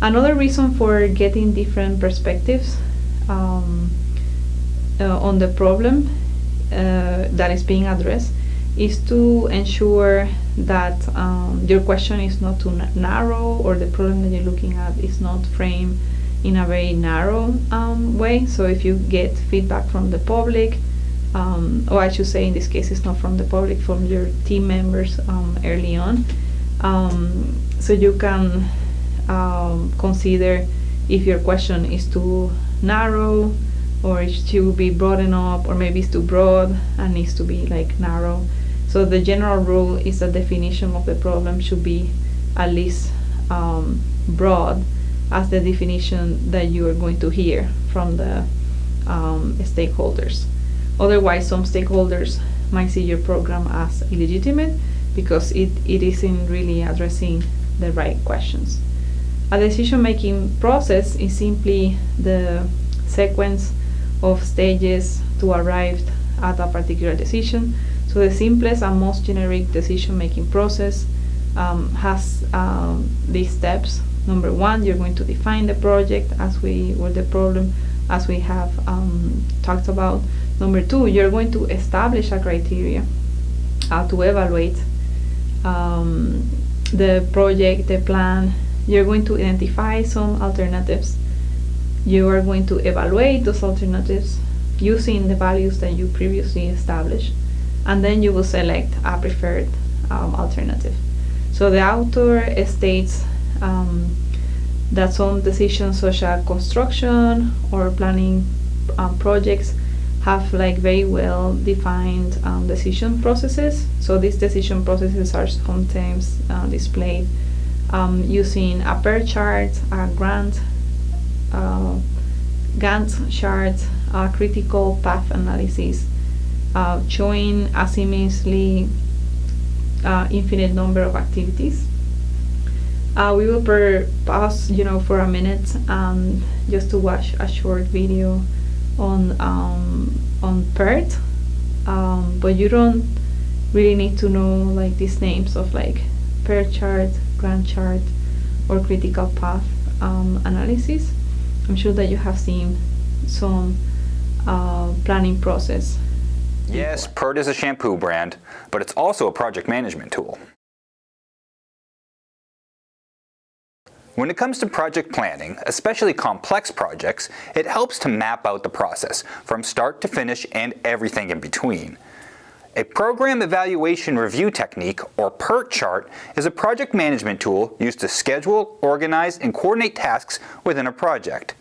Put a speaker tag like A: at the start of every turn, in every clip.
A: Another reason for getting different perspectives on the problem that is being addressed is to ensure that your question is not too narrow, or the problem that you're looking at is not framed in a very narrow way. So if you get feedback from the public, or I should say in this case it's not from the public, from your team members early on, so you can consider if your question is too narrow, or it should be broadened up, or maybe it's too broad and needs to be like narrow. So the general rule is that definition of the problem should be at least broad as the definition that you are going to hear from the stakeholders. Otherwise, some stakeholders might see your program as illegitimate because it isn't really addressing the right questions. A decision-making process is simply the sequence of stages to arrive at a particular decision. So the simplest and most generic decision-making process has these steps. Number one, you're going to define the project or the problem as we have talked about. Number two, you're going to establish a criteria to evaluate the project, the plan. You're going to identify some alternatives. You are going to evaluate those alternatives using the values that you previously established, and then you will select a preferred alternative. So the author states that some decisions such as construction or planning projects have like very well defined decision processes. So these decision processes are sometimes displayed using a PER chart, a Gantt chart, a critical path analysis, showing a seemingly infinite number of activities. We will pause, for a minute just to watch a short video on PERT, but you don't really need to know like these names of like PER chart, Gantt chart, or critical path analysis. I'm sure that you have seen some planning process.
B: Yes, PERT is a shampoo brand, but it's also a project management tool. When it comes to project planning, especially complex projects, it helps to map out the process from start to finish and everything in between. A program evaluation review technique, or PERT chart, is a project management tool used to schedule, organize, and coordinate tasks within a project.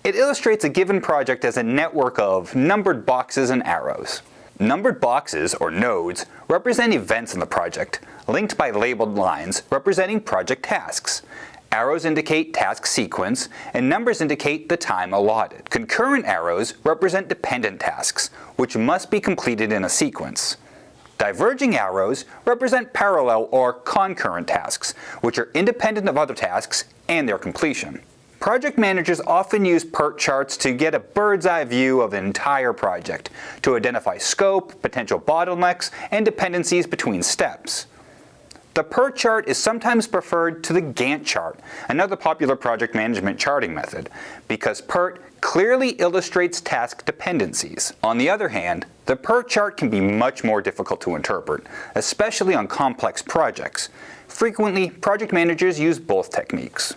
B: It illustrates a given project as a network of numbered boxes and arrows. Numbered boxes, or nodes, represent events in the project, linked by labeled lines representing project tasks. Arrows indicate task sequence, and numbers indicate the time allotted. Concurrent arrows represent dependent tasks, which must be completed in a sequence. Diverging arrows represent parallel or concurrent tasks, which are independent of other tasks and their completion. Project managers often use PERT charts to get a bird's eye view of the entire project, to identify scope, potential bottlenecks, and dependencies between steps. The PERT chart is sometimes preferred to the Gantt chart, another popular project management charting method, because PERT clearly illustrates task dependencies. On the other hand, the PERT chart can be much more difficult to interpret, especially on complex projects. Frequently, project managers use both techniques.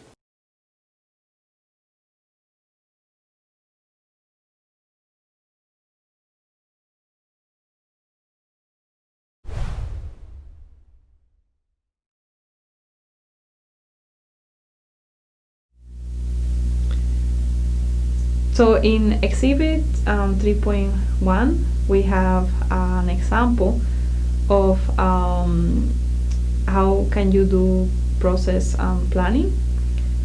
A: So in Exhibit 3.1, we have an example of how can you do process planning.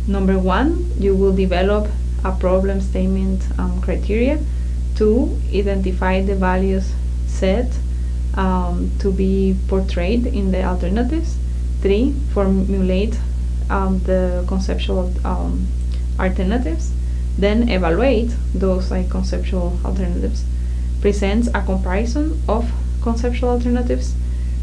A: Number one, you will develop a problem statement criteria. 2, identify the values set to be portrayed in the alternatives. 3, formulate the conceptual alternatives. Then evaluate those conceptual alternatives. Present a comparison of conceptual alternatives.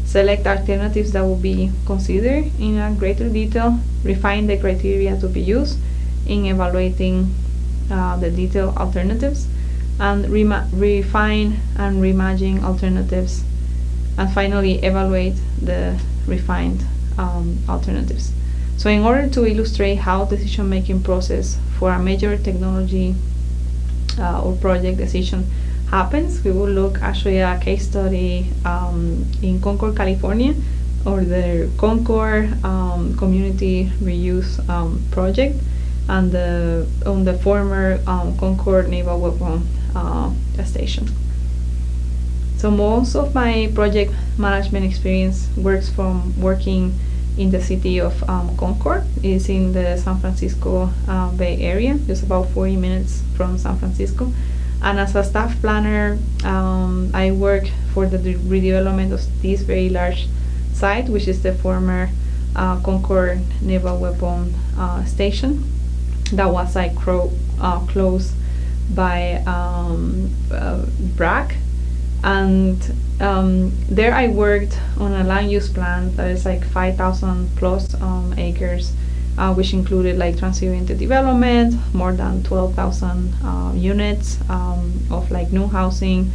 A: Select alternatives that will be considered in a greater detail. Refine the criteria to be used. in evaluating the detailed alternatives, and refine and reimagine alternatives, and finally evaluate the refined alternatives. So in order to illustrate how decision-making process for a major technology or project decision happens, we will look actually at a case study in Concord, California, or the Concord Community Reuse Project, and on the former Concord Naval Weapon Station. So most of my project management experience working in the city of Concord. Is in the San Francisco Bay Area, just about 40 minutes from San Francisco. And as a staff planner, I work for the redevelopment of this very large site, which is the former Concord Naval Weapon Station that was like closed by Bragg. And there I worked on a land use plan that is like 5,000 plus acres, which included like transit-oriented development, more than 12,000 units of like new housing,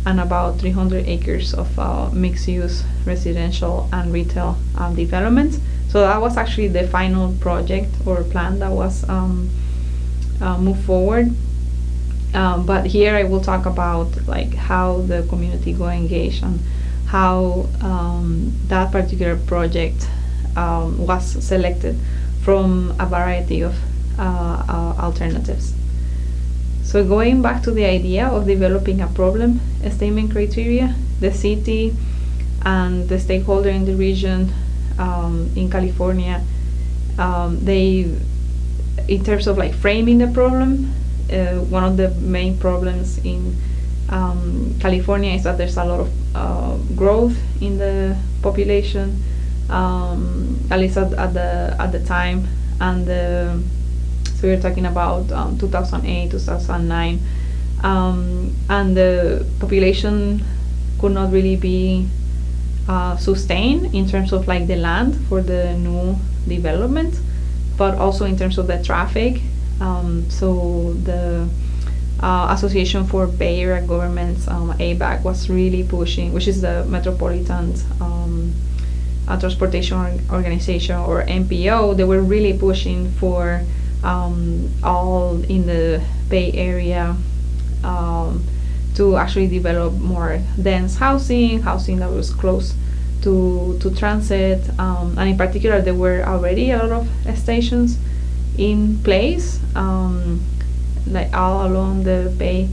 A: and about 300 acres of mixed-use residential and retail development. So that was actually the final project or plan that was moved forward. But here I will talk about like how the community got engaged and how that particular project was selected from a variety of alternatives. So going back to the idea of developing a problem statement criteria, the city and the stakeholder in the region in California, they, in terms of like framing the problem, one of the main problems in California is that there's a lot of growth in the population, at least at the time, and so we're talking about 2008, 2009, and the population could not really be sustained in terms of like the land for the new development, but also in terms of the traffic. So the Association for Bay Area Governments, ABAG, was really pushing, which is the Metropolitan Transportation Organization, or MPO. They were really pushing for all in the Bay Area to actually develop more dense housing that was close to transit, and in particular there were already a lot of stations in place, like all along the Bay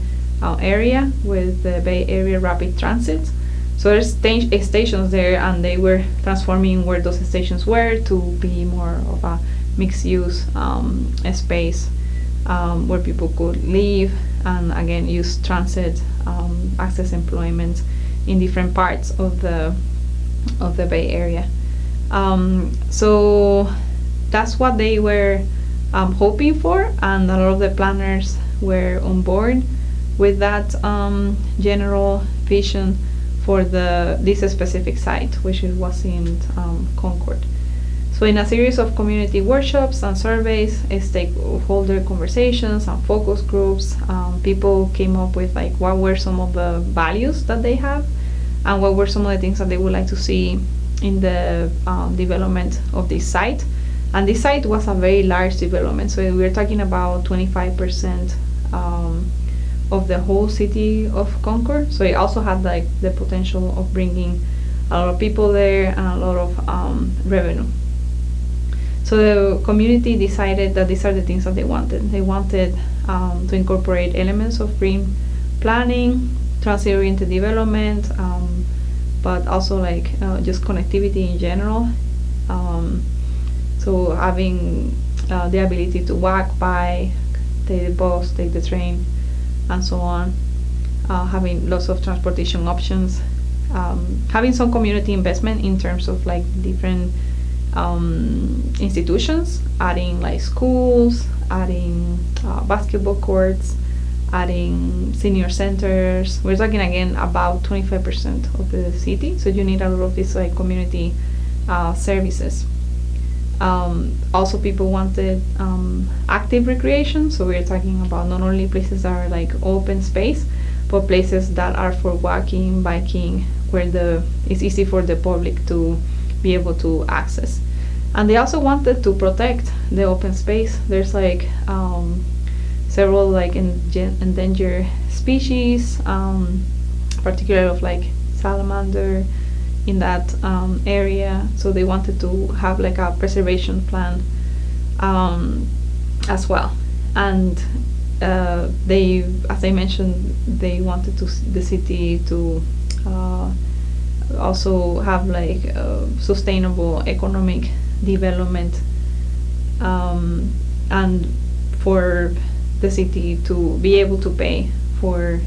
A: area with the Bay Area Rapid Transit. So there's stations there, and they were transforming where those stations were to be more of a mixed-use space where people could live and again use transit, access employment in different parts of the Bay Area. So that's what they were hoping for, and a lot of the planners were on board with that general vision for this specific site, which was in Concord. So in a series of community workshops and surveys, stakeholder conversations and focus groups, people came up with like what were some of the values that they have, and what were some of the things that they would like to see in the development of this site. And this site was a very large development, so we're talking about 25% of the whole city of Concord. So it also had like the potential of bringing a lot of people there and a lot of revenue. So the community decided that these are the things that they wanted. They wanted to incorporate elements of green planning, transit-oriented development, but also like just connectivity in general. So having the ability to walk by, take the bus, take the train, and so on. Having lots of transportation options. Having some community investment in terms of like different institutions, adding like schools, adding basketball courts, adding senior centers. We're talking again about 25% of the city, so you need a lot of these like community services. Also, people wanted active recreation, so we're talking about not only places that are like open space, but places that are for walking, biking, where it's easy for the public to be able to access. And they also wanted to protect the open space. There's like several like endangered species, particularly of like salamander in that area. So they wanted to have like a preservation plan as well. And they, as I mentioned, they wanted the city to also have like sustainable economic development, and for the city to be able to pay for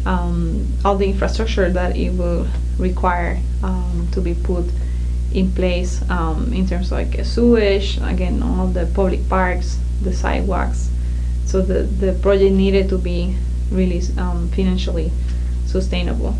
A: all the infrastructure that it will require to be put in place, in terms of like sewage, again, all the public parks, the sidewalks. So the project needed to be really financially sustainable.